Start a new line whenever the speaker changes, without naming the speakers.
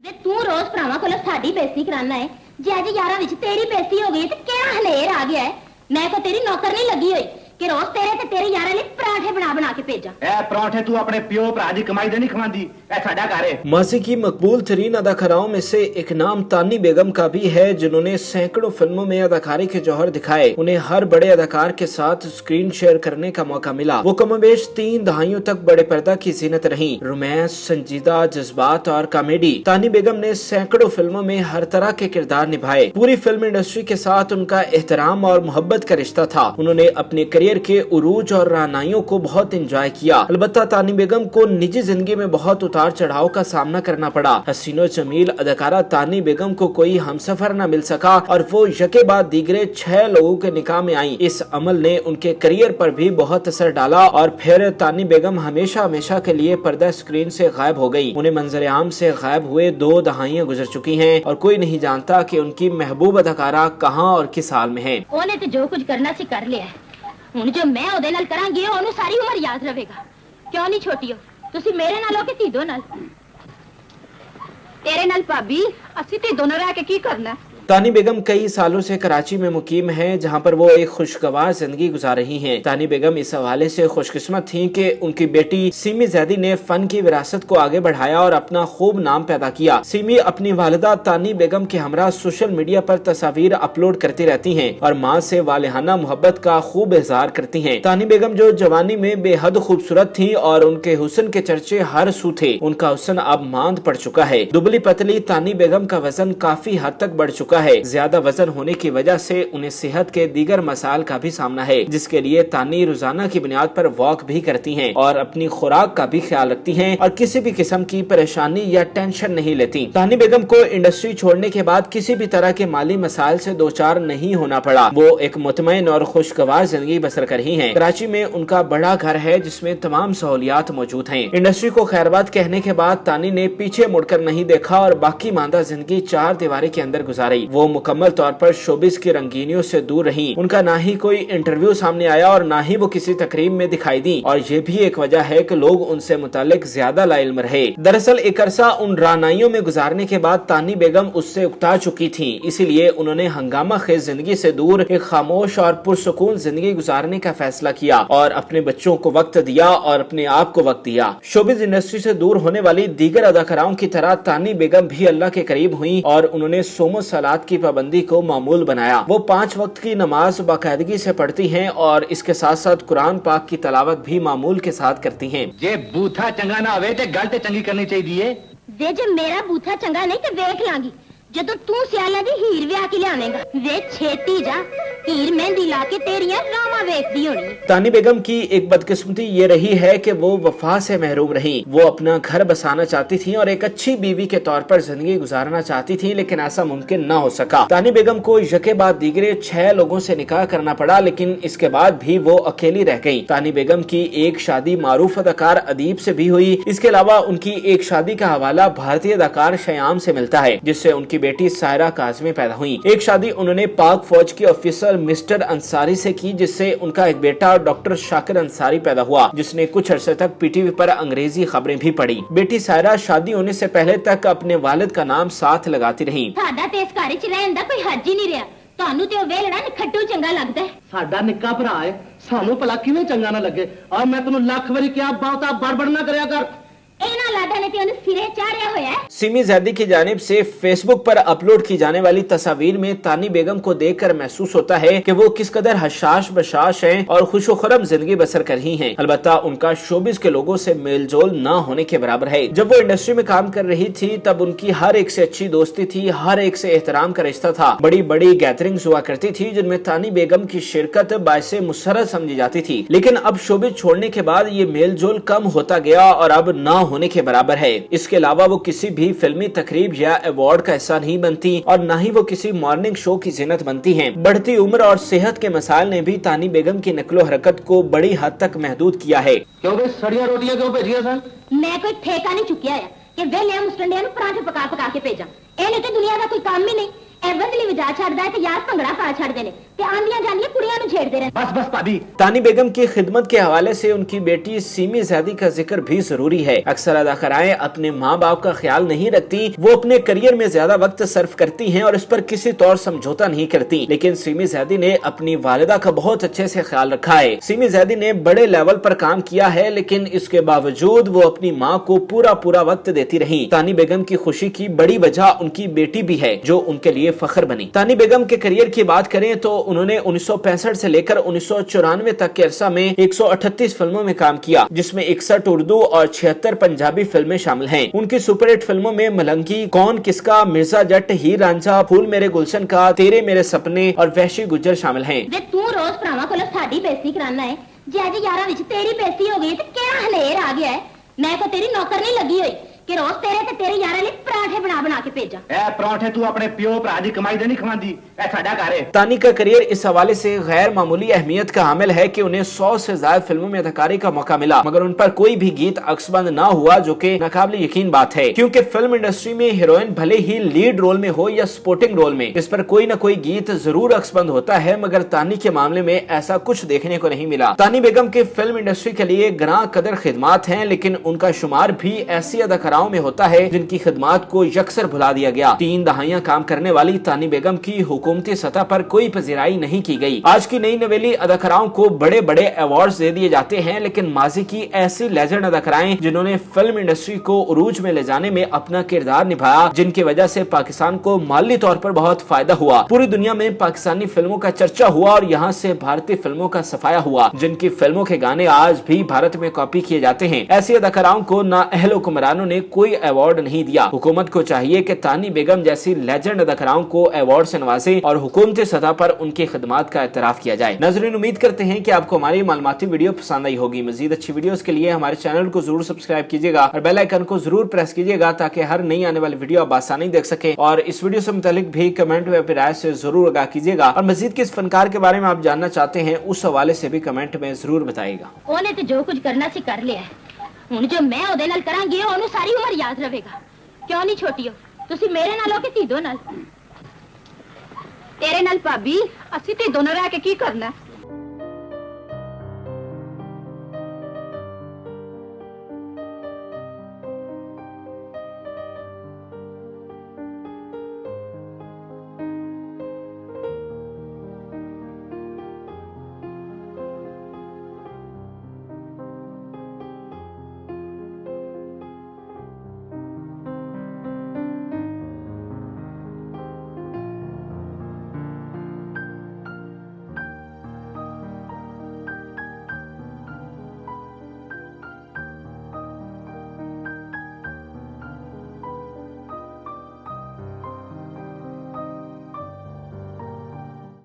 वे तू रोज भरावां कोलों साडी बेइज्जती कराना है। जे अज यारां विच तेरी बेइज्जती हो गई ते केड़ा हलेर आ गया है। मैं को तेरी नौकर नहीं लगी हुई कि रोज तेरे ते तेरे यारां लई पराठे बना के भेजा।
ए पराठे तू अपने प्यो भरा दी कमाई दे नहीं खवांदी, ए साडा घर है।
माजी की मकबूल तरीन अदाकाराओं में से एक नाम तानी बेगम का भी है, जिन्होंने सैकड़ों फिल्मों में अदाकारी के जौहर दिखाए। उन्हें हर बड़े अदाकार के साथ स्क्रीन शेयर करने का मौका मिला। वो कमोबेश 3 दहाइयों तक बड़े पर्दा की जीनत रही। रोमांस, संजीदा, जज्बात और कॉमेडी। तानी बेगम ने सैकड़ों फिल्मों में हर तरह के किरदार निभाए। पूरी फिल्म इंडस्ट्री के साथ उनका एहतराम और मोहब्बत का रिश्ता था। उन्होंने अपने करियर के उरूज और रानाइयों को बहुत एंजॉय किया। अलबत्ता तानी बेगम को निजी जिंदगी में बहुत उतार चढ़ाव का सामना करना पड़ा। हसीनो जमील अदाकारा तानी बेगम को कोई हमसफर न मिल सका और वो यके बाद दीगरे 6 लोगों के निकाह में आई। इस अमल ने उनके करियर पर भी बहुत असर डाला और फिर तानी बेगम हमेशा के लिए पर्दा स्क्रीन से गायब हो गई। उन्हें मंजर आम से गायब हुए 2 दहाइयां गुजर चुकी हैं और कोई नहीं जानता कि उनकी महबूब अदाकारा कहाँ और किस हाल में है।
ਉਹਨੇ ਤੇ ਜੋ ਕੁਝ ਕਰਨਾ ਸੀ ਕਰ ਲਿਆ। ਹੁਣ ਜੋ ਮੈਂ ਉਹਦੇ ਨਾਲ ਕਰਾਂਗੀ ਉਹਨੂੰ ਸਾਰੀ ਉਮਰ ਯਾਦ ਰਹੇਗਾ। ਕਿਉਂ ਨਹੀਂ ਛੋਟੀਓ, ਤੁਸੀਂ ਮੇਰੇ ਨਾਲ ਹੋ ਕਿ ਧੀਦੋ ਨਾਲ? ਤੇਰੇ ਨਾਲ ਭਾਬੀ, ਅਸੀਂ ਧੀਦੋ ਨਾਲ ਰਹਿ ਕੇ ਕੀ ਕਰਨਾ?
तानी बेगम कई सालों से कराची में मुकीम हैं, जहां पर वो एक खुशगवार जिंदगी गुजार रही हैं। तानी बेगम इस हवाले से खुशकिस्मत थीं कि उनकी बेटी सीमी जैदी ने फन की विरासत को आगे बढ़ाया और अपना खूब नाम पैदा किया। सीमी अपनी वालिदा तानी बेगम के हमरा सोशल मीडिया पर तस्वीर अपलोड करती रहती हैं और माँ से वालिहाना मोहब्बत का खूब इजहार करती हैं। तानी बेगम जो जवानी में बेहद खूबसूरत थी और उनके हुस्न के चर्चे हर सू थे, उनका हुस्न अब मांद पड़ चुका है। दुबली पतली तानी बेगम का वजन काफी हद तक बढ़ चुका है। ज्यादा वजन होने की वजह से उन्हें सेहत के दीगर मसाइल का भी सामना है, जिसके लिए तानी रोजाना की बुनियाद पर वॉक भी करती हैं और अपनी खुराक का भी ख्याल रखती हैं और किसी भी किस्म की परेशानी या टेंशन नहीं लेती। तानी बेगम को इंडस्ट्री छोड़ने के बाद किसी भी तरह के माली मसाइल से दो चार नहीं होना पड़ा। वो एक मुतमईन और खुशगवार जिंदगी बसर कर रही हैं। कराची में उनका बड़ा घर है जिसमें तमाम सहूलियात मौजूद हैं। इंडस्ट्री को खैरबाद कहने के बाद तानी ने पीछे मुड़कर नहीं देखा और बाकी मांदा जिंदगी 4 दीवारी के अंदर गुजारी। वो मुकम्मल तौर पर शोबिस की रंगीनियों से दूर रही। उनका ना ही कोई इंटरव्यू सामने आया और ना ही वो किसी तकरीब में दिखाई दी और ये भी एक वजह है कि लोग उनसे मुतालिक ज्यादा लाइल्म रहे। दरअसल एक अरसा उन रानाइयों में गुजारने के बाद तानी बेगम उससे उकता चुकी थी, इसीलिए उन्होंने हंगामा खेज जिंदगी से दूर एक खामोश और पुरसुकून जिंदगी गुजारने का फैसला किया और अपने बच्चों को वक्त दिया और अपने आप को वक्त दिया। शोबिस इंडस्ट्री से दूर होने वाली दीगर अदाकाराओं की तरह तानी बेगम भी अल्लाह के करीब हुई और उन्होंने सोमो सलात की पाबंदी को मामूल बनाया। वो 5 वक्त की नमाज बाकायदगी से पढ़ती हैं और इसके साथ साथ कुरान पाक की तलावत भी मामूल के साथ करती हैं।
जे बूथा चंगा ना होवे ते गल ते चंगी करनी चाहिए।
वे जे मेरा बूथा चंगा नहीं ते वेख लांगी जदों तू सियाला दी हीर विआह के लियावेंगा। वे छेती जा, हीर मेहंदी ला के तेरियां रामा वेखदी होनी।
तानी बेगम की एक बदकिस्मती ये रही है कि वो वफा से महरूम रही। वो अपना घर बसाना चाहती थी और एक अच्छी बीवी के तौर पर जिंदगी गुजारना चाहती थी, लेकिन ऐसा मुमकिन न हो सका। तानी बेगम को यके बाद दीगरे 6 लोगों से निकाह करना पड़ा, लेकिन इसके बाद भी वो अकेली रह गई। तानी बेगम की एक शादी मारूफ अदाकार अदीब से भी हुई। इसके अलावा उनकी एक शादी का हवाला भारतीय अदाकार शयाम से मिलता है, जिससे उनकी बेटी सायरा काज़मी पैदा हुई। एक शादी उन्होंने पाक फौज के ऑफिसर मिस्टर अंसारी से की, जिससे उनका एक बेटा डॉक्टर शाकिर अंसारी पैदा हुआ, जिसने कुछ अरसे तक पीटीवी पर अंग्रेजी खबरें भी पढ़ी। बेटी सायरा शादी होने से पहले तक अपने वालिद का नाम साथ लगाती रही।
साडा ते इस घर च रहन दा कोई हर्ज ही नहीं रहा। ਤੁਹਾਨੂੰ ਤੇ ਉਹ ਵੇਲੜਾ ਨਖੱਟੂ ਚੰਗਾ ਲੱਗਦਾ ਹੈ।
ਸਾਡਾ ਨਿੱਕਾ ਭਰਾ ਹੈ, ਸਾਨੂੰ ਭਲਾ ਕਿਵੇਂ ਚੰਗਾ ਨਾ ਲੱਗੇ। ਆ ਮੈਂ ਤੈਨੂੰ ਲੱਖ ਵਾਰੀ ਕਿਹਾ ਬਹੁਤਾ ਬੜਬੜ ਨਾ ਕਰਿਆ ਕਰ।
सीमी जैदी की जानिब से फेसबुक पर अपलोड की जाने वाली तस्वीर में तानी बेगम को देखकर महसूस होता है कि वो किस कदर हशाश बशाश हैं और खुशोखरम जिंदगी बसर कर रही हैं। अलबत्ता उनका शोबिस के लोगों से मेलजोल न होने के बराबर है। जब वो इंडस्ट्री में काम कर रही थी तब उनकी हर एक से अच्छी दोस्ती थी, हर एक से एहतराम का रिश्ता था। बड़ी बड़ी गैदरिंग्स हुआ करती थी जिनमें तानी बेगम की शिरकत बायसे मुसर्रत समझी जाती थी, लेकिन अब शोबिस छोड़ने के बाद ये मेलजोल कम होता गया और अब न होने के बराबर है। इसके अलावा वो किसी भी फिल्मी तकरीब या अवार्ड का हिस्सा नहीं बनती और न ही वो किसी मॉर्निंग शो की जिन्नत बनती हैं। बढ़ती उम्र और सेहत के मसाइल ने भी तानी बेगम की नकलो हरकत को बड़ी हद तक महदूद किया है।
क्यों बे सड़ियां रोटियां क्यों भेजियां सन?
मैं कोई ठेका नहीं चुकिया है कि वेले मुस्टंडियां नु पराठे पका के भेजा। ਇਹਨੇ ਤੇ ਦੁਨੀਆ ਦਾ ਕੋਈ ਕੰਮ ਹੀ ਨਹੀਂ। ਇਹ ਬਦਲੀ ਵਜਾ ਛੱਡਦਾ ਤੇ ਯਾਰ ਭੰਗੜਾ ਪਾ ਛੱਡਦੇ ਨੇ ਤੇ ਆਂਦੀਆਂ ਜਾਂਦੀਆਂ ਕੁੜੀਆਂ ਨੂੰ छेड़ते रहे।
बस बस भाभी।
तानी बेगम की खिदमत के हवाले से उनकी बेटी सीमी ज़ैदी का जिक्र भी जरूरी है। अक्सर अदाकाराएं अपने माँ बाप का ख्याल नहीं रखती, वो अपने करियर में ज्यादा वक्त सर्फ करती हैं और इस पर किसी तौर समझौता नहीं करती, लेकिन सीमी ज़ैदी ने अपनी वालिदा का बहुत अच्छे से ख्याल रखा है। सीमी ज़ैदी ने बड़े लेवल पर काम किया है, लेकिन इसके बावजूद वो अपनी माँ को पूरा वक्त देती रही। तानी बेगम की खुशी की बड़ी वजह उनकी बेटी भी है, जो उनके लिए फख्र बनी। तानी बेगम के करियर की बात करें तो उन्होंने 1965 से लेकर 1994 तक के अरसा में 138 फिल्मों में काम किया, जिसमें 61 उर्दू और 76 पंजाबी फिल्में शामिल हैं। उनकी सुपरहिट फिल्मों में मलंगी, कौन किसका, मिर्जा जट, हीर रांझा, फूल मेरे गुलशन का, तेरे मेरे सपने और वहशी गुज्जर शामिल हैं।
वे तू रोज भरावां कोलों साडी बेइज्जती कराना है, जे अज यारां विच तेरी बेइज्जती हो गई ते किहड़ा हलेर आ गया है। मैं को तेरी नौकर नहीं लगी हुई कि रोज तेरे ते तेरे यारां लई पराठे बना के भेजा।
ए पराठे तू अपने प्यो भरा दी कमाई दे नहीं खवांदी, ए साडा घर है।
तानी का करियर इस हवाले से गैर मामूली अहमियत का हामिल है कि उन्हें 100 से ज्यादा फिल्मों में अदाकारी का मौका मिला, मगर उन पर कोई भी गीत अक्सबंद ना हुआ, जो कि नाकाबिले यकीन बात है, क्योंकि फिल्म इंडस्ट्री में हीरोइन भले ही लीड रोल में हो या सपोर्टिंग रोल में, इस पर कोई न कोई गीत जरूर अक्सबंद होता है, मगर तानी के मामले में ऐसा कुछ देखने को नहीं मिला। तानी बेगम के फिल्म इंडस्ट्री के लिए ग्रां कदर खिदमात हैं, लेकिन उनका शुमार भी ऐसी अदाकाराओं में होता है जिनकी खिदमात को यकसर भुला दिया गया। 3 दहाइयां काम करने वाली तानी बेगम की हुकूमती सतह पर कोई पजीराई नहीं की गई। आज की नई नवेली अदाकाराओं को बड़े बड़े अवार्ड्स दे दिए जाते हैं, लेकिन माजी की ऐसी लेजेंड अदाकाराएं जिन्होंने फिल्म इंडस्ट्री को उरूज में ले जाने में अपना किरदार निभाया, जिनकी वजह से पाकिस्तान को माली तौर पर बहुत फायदा हुआ, पूरी दुनिया में पाकिस्तानी फिल्मों का चर्चा हुआ और यहाँ से भारतीय फिल्मों का सफाया हुआ, जिनकी फिल्मों के गाने आज भी भारत में कॉपी किए जाते हैं, ऐसी अदाकाराओं को नाअहल हुक्मरानों ने कोई अवार्ड नहीं दिया। हुकूमत को चाहिए कि तानी बेगम जैसी लेजेंड अदाकाराओं को अवार्ड से नवाजे और हुकूमती सतह पर उनकी खिदमात का एतराफ किया जाए। नाज़रीन, उम्मीद करते हैं कि आपको हमारी मालूमाती वीडियो पसंद आई होगी। मजीद अच्छी वीडियोस के लिए हमारे चैनल को जरूर सब्सक्राइब कीजिएगा और बेल आइकन को जरूर प्रेस कीजिएगा, ताकि हर नई आने वाली वीडियो आप आसानी देख सके। और इस वीडियो से मुतालिक भी कमेंट में अपनी राय से जरूर आगाह कीजिएगा, और मजीद किस फनकार के बारे में आप जानना चाहते हैं उस हवाले से भी कमेंट में जरूर बताइएगा।
ਉਹਨੇ ਤੇ ਜੋ ਕੁਝ ਕਰਨਾ ਸੀ ਕਰ ਲਿਆ, ਹੁਣ ਜੋ ਮੈਂ ਉਹਦੇ ਨਾਲ ਕਰਾਂਗੀ ਉਹਨੂੰ ਸਾਰੀ ਉਮਰ ਯਾਦ ਰਹੇਗਾ। ਕਿਉਂ ਨਹੀਂ ਛੋਟੀਓ, ਤੁਸੀਂ ਮੇਰੇ ਨਾਲ ਹੋ ਕਿ ਧੀਦੋ ਨਾਲ? ਤੇਰੇ ਨਾਲ ਭਾਬੀ, ਅਸੀਂ ਧੀਦੋ ਨਾਲ ਰਹਿ ਕੇ ਕੀ ਕਰਨਾ?